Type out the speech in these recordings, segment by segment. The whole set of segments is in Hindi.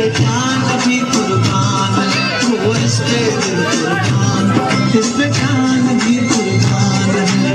पे जान भी कुर्बान, वो इस पे दिल कुर्बान, इस पे जान भी कुर्बान है।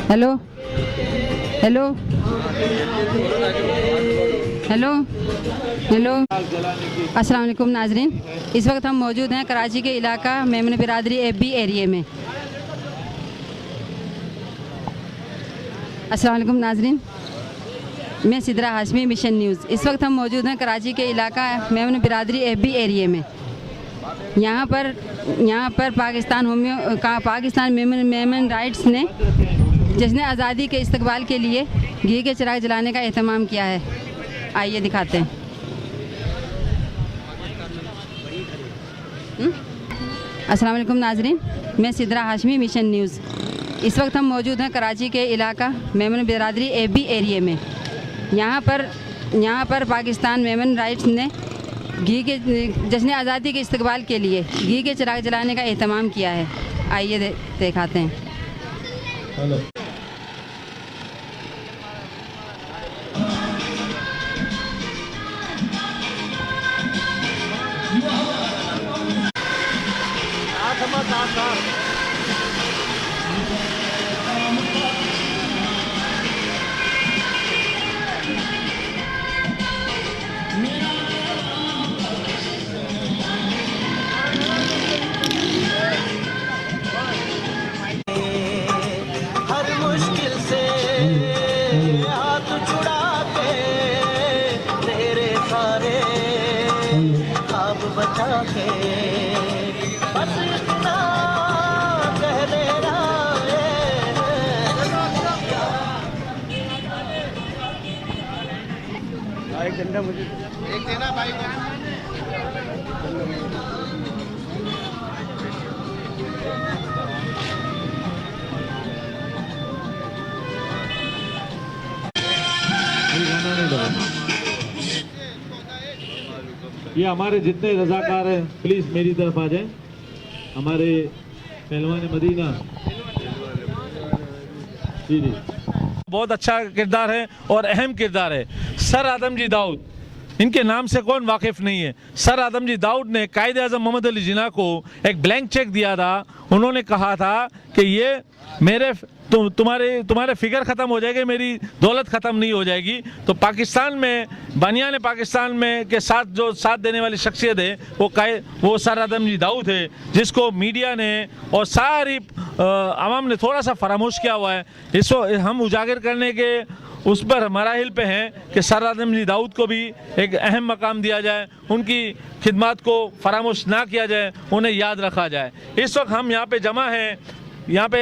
हेलो हेलो हेलो हेलो अस्सलाम वालेकुम नाजरीन। इस वक्त हम मौजूद हैं कराची के इलाका मेमन बिरादरी एफबी एरिया में। अस्सलाम वालेकुम नाजरीन, मैं सिद्रा हाशमी, मिशन न्यूज़। इस वक्त हम मौजूद हैं कराची के इलाका मेमन बिरादरी एफबी एरिया में। यहाँ पर पाकिस्तान मेमन राइट्स ने जश्न आज़ादी के इस्तकबाल के लिए घी के चिराग जलाने का एहतमाम किया है। आइए दिखाते हैं। अस्सलाम वालेकुम नाजरीन, मैं सिद्रा हाशमी, मिशन न्यूज़। इस वक्त हम मौजूद हैं कराची के इलाका मेमन बिरादरी एबी एरिया में। यहाँ पर पाकिस्तान मेमन राइट्स ने घी के जश्न आज़ादी के इस्तकबाल के लिए घी के चिराग जलाने का एहतमाम किया है। आइए दिखाते हैं। हर मुश्किल से हाथ छुड़ा के तेरे सारे ख्वाब बचा के बस इतना कह देना एक घंटा मुझे एक देना भाई ये हमारे जितने रजाकार हैं प्लीज मेरी तरफ आ जाएं। हमारे पहलवान मदीना जी बहुत अच्छा किरदार है और अहम किरदार है। सर आदम जी दाऊद, इनके नाम से कौन वाकिफ नहीं है। सर आदम जी दाऊद ने कायद आज़म मोहम्मद अली जिन्ना को एक ब्लैंक चेक दिया था। उन्होंने कहा था कि ये मेरे तुम्हारे फिगर ख़त्म हो जाएंगे, मेरी दौलत ख़त्म नहीं हो जाएगी। तो पाकिस्तान में बनियान पाकिस्तान में के साथ जो साथ देने वाली शख्सियत है वो सर आदम जी दाऊद है, जिसको मीडिया ने और सारी आवाम ने थोड़ा सा फरामोश किया हुआ है। इसको हम उजागर करने के उस पर मराहिल पे हैं कि सर आदम जी दाऊद को भी एक अहम मकाम दिया जाए, उनकी खिदमत को फरामोश ना किया जाए, उन्हें याद रखा जाए। इस वक्त हम यहाँ पे जमा हैं, यहाँ पे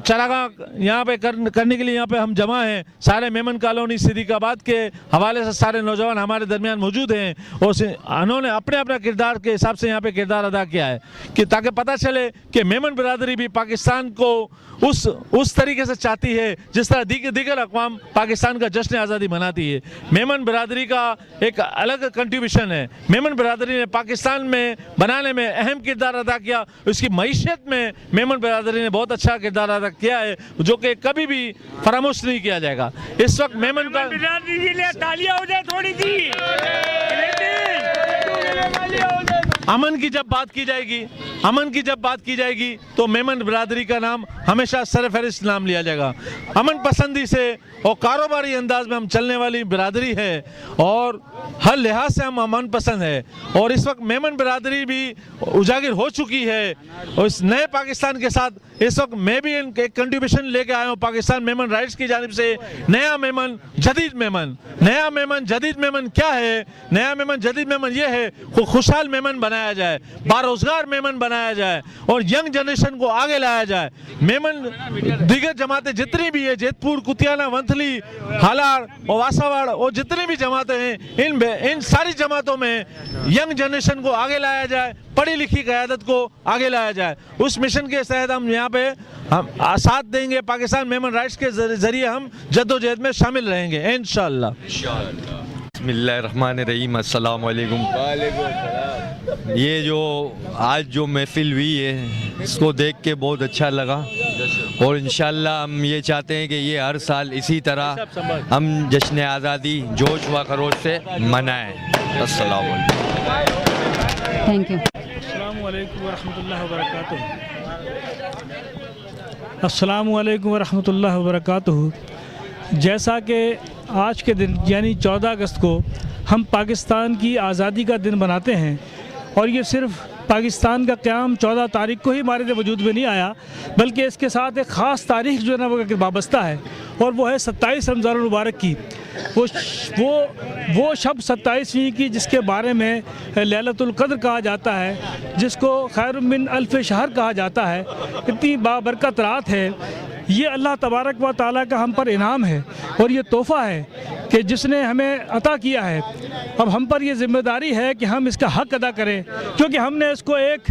चरागाह यहाँ पे करने के लिए यहाँ पे हम जमा हैं। सारे मेमन कॉलोनी सिद्दीकाबाद के हवाले से सारे नौजवान हमारे दरमियान मौजूद हैं और उन्होंने अपने अपने किरदार के हिसाब से यहाँ पे किरदार अदा किया है कि ताकि पता चले कि मेमन बिरादरी भी पाकिस्तान को उस तरीके से चाहती है जिस तरह दीगर अक़वाम पाकिस्तान का जश्न आज़ादी मनाती है। मेमन बिरादरी का एक अलग कंट्रीब्यूशन है। मेमन बिरादरी ने पाकिस्तान में बनाने में अहम किरदार अदा किया। उसकी मईशत में मेमन बिरादरी ने बहुत अच्छा किरदार अदा किया है जो कि कभी भी फरामोश नहीं किया जाएगा। इस वक्त मेमन का बिरादरी के लिए तालियां हो जाए थोड़ी सी। अमन की जब बात की जाएगी तो मेमन बिरादरी का नाम हमेशा सरफहरिस्त नाम लिया जाएगा। अमन पसंदी से और कारोबारी अंदाज में हम चलने वाली बिरादरी है और हर लिहाज से हम अमन पसंद है। और इस वक्त मेमन बिरादरी भी उजागर हो चुकी है और इस नए पाकिस्तान के साथ इस वक्त मैं भी एक कंट्रीब्यूशन लेके आया हूँ पाकिस्तान मेमन राइट्स की जानिब से। नया मेमन जदीद मेमन क्या है? नया मेमन जदीद मेमन ये है खुशहाल मेमन बनाया जाए, बारोजगार मेमन बनाया जाए और यंग जनरेशन को आगे लाया जाए। मेमन दीगर जमातें जितनी भी है, जेतपुर, कुतियाना, वंथली, हालार और वासावाड़ और जितनी भी जमातें हैं, इन सारी जमातों में यंग जनरेशन को आगे लाया जाए, पढ़ी लिखी क़यादत को आगे लाया जाए। उस मिशन के तहत हम यहाँ पे हम साथ देंगे। पाकिस्तान मेमन राइट्स के जरिए हम जद्दोजहद में शामिल रहेंगे इंशाअल्लाह। बिस्मिल्लाहिर्रहमानिर्रहीम, अस्सलाम वालेकुम। ये जो आज जो महफिल हुई है इसको देख के बहुत अच्छा लगा और इंशाअल्लाह हम ये चाहते हैं कि ये हर साल इसी तरह हम जश्न आज़ादी जोश व खरोश से मनाएं। अस्सलाम वालेकुम। Thank you. अस्सलाम वालेकुम वरहमतुल्लाहि वबरकातुहू। अस्सलाम वालेकुम वरहमतुल्लाहि वबरकातुहू। जैसा कि आज के दिन यानी 14 अगस्त को हम पाकिस्तान की आज़ादी का दिन मनाते हैं और ये सिर्फ़ पाकिस्तान का क़याम 14 तारीख को ही हमारे वजूद में नहीं आया, बल्कि इसके साथ एक ख़ास तारीख जो है ना वो वाबस्ता है और वो है 27 रमज़ान मुबारक की। वो शब 27वीं की जिसके बारे में लैलतुल क़द्र कहा जाता है, जिसको खैरुम मिन अल्फ़ शहर कहा जाता है। इतनी बाबरकत रात है। ये अल्लाह तबारक व तआला का हम पर इनाम है और ये तोहफ़ा है कि जिसने हमें अता किया है। अब हम पर ये जिम्मेदारी है कि हम इसका हक अदा करें, क्योंकि हमने इसको एक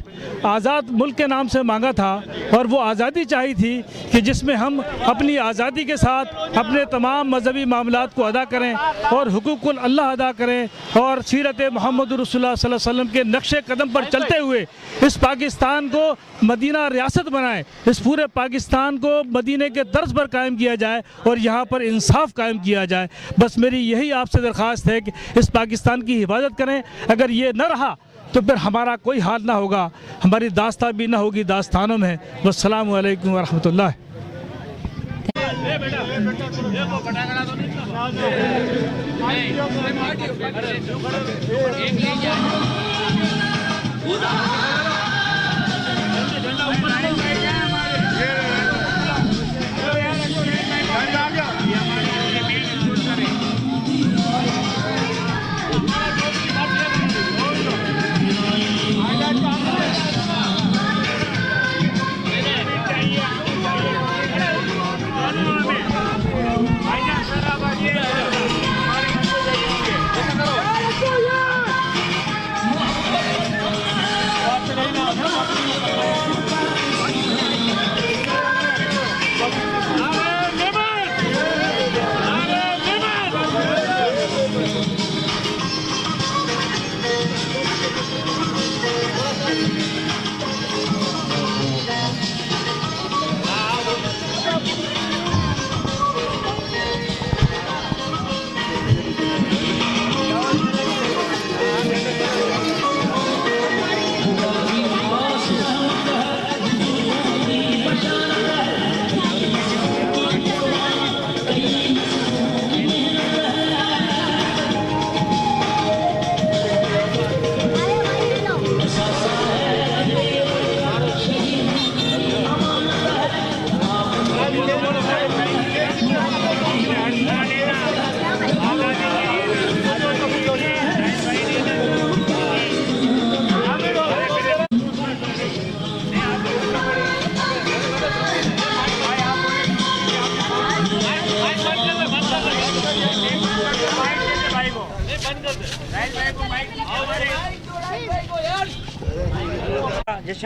आज़ाद मुल्क के नाम से मांगा था और वो आज़ादी चाहिए थी कि जिसमें हम अपनी आज़ादी के साथ अपने तमाम मजहबी मामलात को अदा करें और हुकूकुल अल्लाह अदा करें और सीरत मोहम्मद रसूलुल्लाह सल्लल्लाहु अलैहि वसल्लम के नक्शे कदम पर चलते हुए इस पाकिस्तान को मदीना रियासत बनाएं, इस पूरे पाकिस्तान को मदीने के तर्ज पर कायम किया जाए और यहाँ पर इंसाफ कायम किया जाए। बस मेरी यही आपसे दरख्वास्त है कि इस पाकिस्तान की हिफाजत करें। अगर ये न रहा तो फिर हमारा कोई हाल ना होगा, हमारी दास्तां भी ना होगी दास्तानों में। वस्सलामु अलैकुम वरहमतुल्लाह।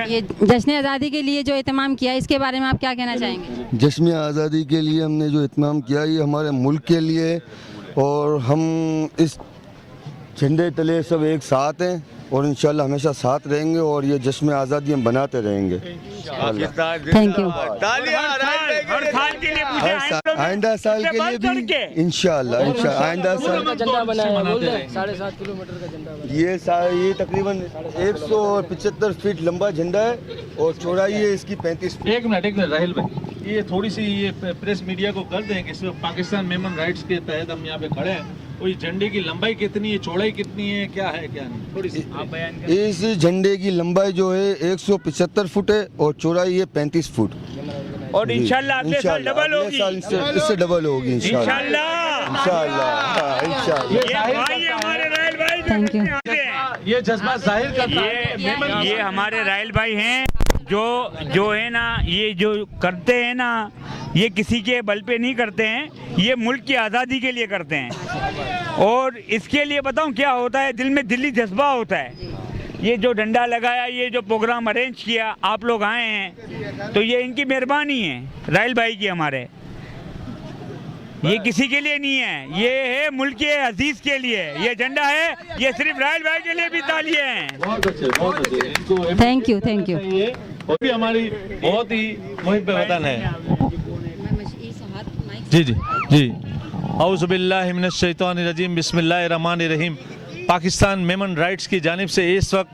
ये जश्न आज़ादी के लिए जो एहतमाम किया, इसके बारे में आप क्या कहना चाहेंगे? जश्न आज़ादी के लिए हमने जो इत्माम किया, ये हमारे मुल्क के लिए, और हम इस झंडे तले सब एक साथ हैं और इंशाल्लाह हमेशा साथ रहेंगे और ये जश्न आज़ादी हम बनाते रहेंगे। Thank you. आइंदा साल के लिए भी इंशाल्लाह आइंदा साल $7.5 किलोमीटर का झंडा ये तकरीबन 175 फीट लंबा झंडा है और चौड़ाई है इसकी 35 फीट। एक मिनट राहिल भाई, ये थोड़ी सी ये प्रेस मीडिया को कर दें कि सिर्फ पाकिस्तान मेमन राइट्स के तहत हम यहाँ पे खड़े हैं। वो झंडे की लंबाई कितनी है, चौड़ाई कितनी है, क्या है क्या नहीं, थोड़ी सी आप बयान करें। इस झंडे की लंबाई जो है 175 फुट है और चौड़ाई है 35 फुट और इंशाल्लाह अगले साल डबल होगी, इससे डबल होगी इंशाल्लाह। Thank you. ये जज्बा जाहिर करता है। ये हमारे राइल भाई हैं जो है ना, ये जो करते हैं ना, ये किसी के बल पे नहीं करते हैं, ये मुल्क की आज़ादी के लिए करते हैं। और इसके लिए बताऊं क्या होता है, दिल में दिली जज्बा होता है। ये जो डंडा लगाया, ये जो प्रोग्राम अरेंज किया, आप लोग आए हैं, तो ये इनकी मेहरबानी है, राइल भाई की हमारे। ये किसी के लिए नहीं है, ये है मुल्क के अजीज के लिए। ये झंडा है, ये सिर्फ राइल भाई के लिए भी तालियां हैं। बहुत अच्छे। Thank you thank you. वो भी हमारी बहुत ही मुहिब वतन है। जी जी जी। औज़ु बिल्लाहि मिनश शैतानिर रजीम, बिस्मिल्लाहिर रहमानिर रहीम। पाकिस्तान मेमन राइट्स की जानिब से इस वक्त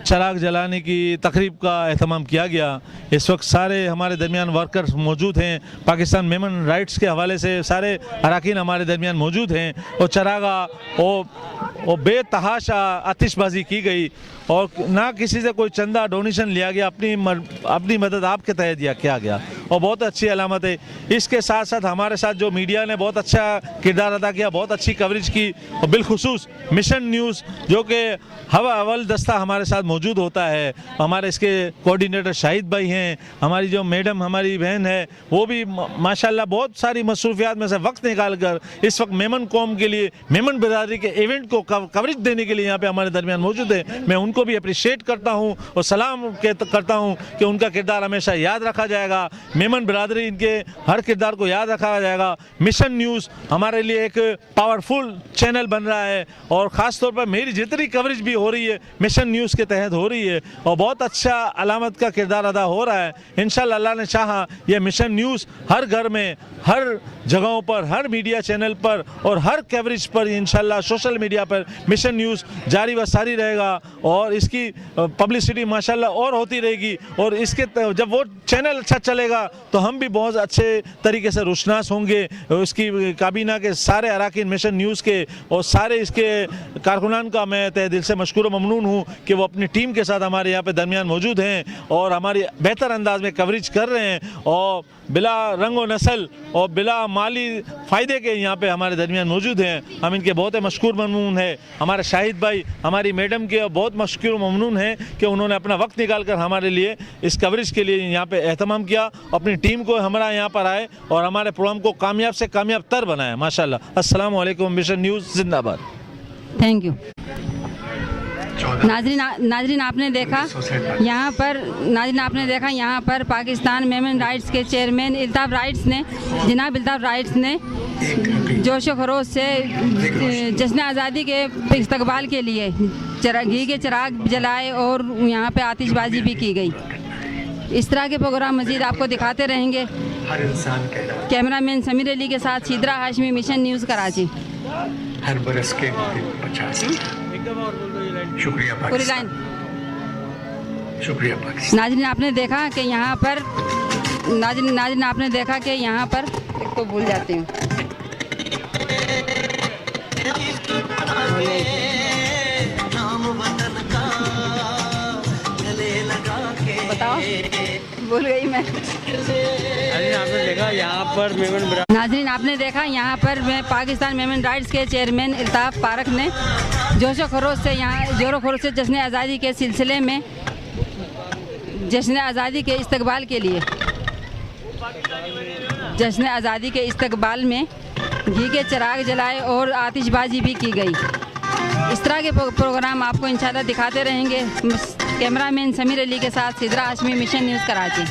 चराग जलाने की तकरीब का एहतमाम किया गया। इस वक्त सारे हमारे दरमियान वर्कर्स मौजूद हैं। पाकिस्तान मेमन राइट्स के हवाले से सारे अरकान हमारे दरमियान मौजूद हैं और चरागा वो बेतहाशा आतिशबाजी की गई और ना किसी से कोई चंदा डोनेशन लिया गया, अपनी मदद आपके तहत किया गया और बहुत अच्छी अलामत है। इसके साथ साथ हमारे साथ जो मीडिया ने बहुत अच्छा किरदार अदा किया, बहुत अच्छी कवरेज की, और बिलखुसूस मिशन न्यूज़ जो कि हवा अव्वल दस्ता हमारे साथ मौजूद होता है। हमारे इसके कोऑर्डिनेटर शाहिद भाई हैं, हमारी जो मैडम हमारी बहन है वो भी माशाल्लाह बहुत सारी मसरूफियात में से वक्त निकाल कर इस वक्त मेमन कौम के लिए, मेमन बिरादरी के इवेंट को कवरेज देने के लिए यहाँ पे हमारे दरमियान मौजूद है। मैं उनको भी अप्रिशिएट करता हूँ और सलाम करता हूँ कि उनका किरदार हमेशा याद रखा जाएगा। मेमन बिरादरी इनके हर किरदार को याद रखा जाएगा। मिशन न्यूज़ हमारे लिए एक पावरफुल चैनल बन रहा है और ख़ास तौर पर मेरी जितनी कवरेज भी हो रही है मिशन न्यूज़ के तहत हो रही है और बहुत अच्छा अलामत का किरदार अदा हो रहा है। इंशाल्लाह अल्लाह ने चाहा यह मिशन न्यूज़ हर घर में, हर जगहों पर, हर मीडिया चैनल पर और हर कवरेज पर इंशाल्लाह सोशल मीडिया पर मिशन न्यूज़ जारी व सारी रहेगा और इसकी पब्लिसिटी माशाल्लाह और होती रहेगी। और इसके जब वो चैनल अच्छा चलेगा तो हम भी बहुत अच्छे तरीके से रुशनास होंगे। इसकी काबीना के सारे अराकीन मिशन न्यूज़ के और सारे इसके कारकुनान का मैं तहे दिल से मशकूर ममनून हूँ कि वो अपनी टीम के साथ हमारे यहाँ पे दरमियान मौजूद हैं और हमारी बेहतर अंदाज में कवरेज कर रहे हैं और बिला रंग व नस्ल और बिला माली फ़ायदे के यहाँ पे हमारे दरमियान मौजूद हैं। हम इनके बहुत मशकूर ममनून हैं। हमारे शाहिद भाई, हमारी मैडम के बहुत मशकूर ममनून हैं कि उन्होंने अपना वक्त निकाल कर हमारे लिए इस कवरेज के लिए यहाँ पे एहतमाम किया, अपनी टीम को हमारा यहाँ पर आए और हमारे प्रोग्राम को कामयाब से कामयाब तर बनाया माशाल्लाह। अस्सलाम वालेकुम। मिशन न्यूज़ जिंदाबाद। Thank you. नाजरीन आपने देखा यहाँ पर पाकिस्तान मेमन राइट्स के चेयरमैन जनाब इल्ताफ़ राइट्स ने जोश व खरोश से जश्न आज़ादी के इस्तकबाल के लिए घी के चिराग जलाए और यहाँ पे आतिशबाजी भी की गई। इस तरह के प्रोग्राम मज़ीद आपको दिखाते रहेंगे। कैमरामैन समीर अली के साथ सीदरा हाशमी, मिशन न्यूज़ कराची। हर बरस के 50। शुक्रिया पाकिस्तान। शुक्रिया पाकिस्तान। नाज़रीन आपने देखा कि यहाँ पर एक तो भूल जाती हूँ। बताओ, भूल गई मैं। आपने देखा यहाँ पर नाज़रीन आपने देखा यहाँ पर पाकिस्तान मेमन राइट्स के चेयरमैन इल्ताफ़ पारक ने जोशो खरोश से जश्न आज़ादी के सिलसिले में जश्न आज़ादी के इस्तकबाल के लिए जश्न आज़ादी के इस्तकबाल में घी के चिराग जलाए और आतिशबाजी भी की गई। इस तरह के प्रोग्राम आपको इंशाल्लाह दिखाते रहेंगे। कैमरामैन समीर अली के साथ सीदरा हाशमी, मिशन न्यूज़ कराची।